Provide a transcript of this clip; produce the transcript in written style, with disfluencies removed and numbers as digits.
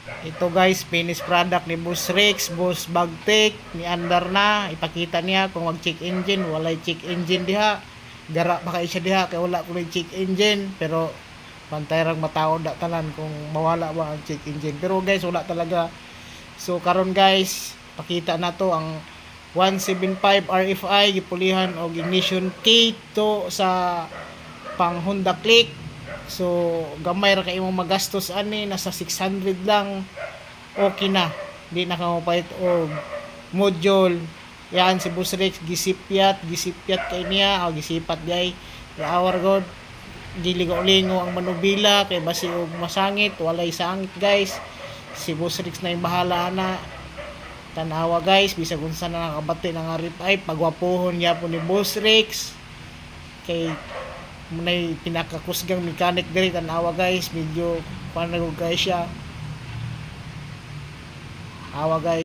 Ito guys, finished product ni Boss Rex, Boss Bagtek, ni Andar na. Ipakita niya kung mag-check engine, walay check engine diha. Gara pa kay siya diha kay wala ko check engine, pero pantay rang mataod da tanan kung mawala ba ang check engine. Pero guys, wala talaga. So karon guys, pakita na to ang 175 RFI gipulihan og ignition key to sa pang Honda Click. So gamay ra kay imong magastos ani, nasa 600 lang okay na. Di na ka mapait og module. Yan si Boss Rex gisipyat kay niya o gisipat gay hour god giligo-lingo ang manubila kay basi og masangit, walay sangit guys. Si Boss Rex na yung bahala na. Tanawa guys, bisag unsa na nakabati ng RFI, pagwapuhon niya po ni Boss Rex kay munay pinakakusgang mechanic diri. Tanawa guys, medyo panagod guys siya. Awa guys.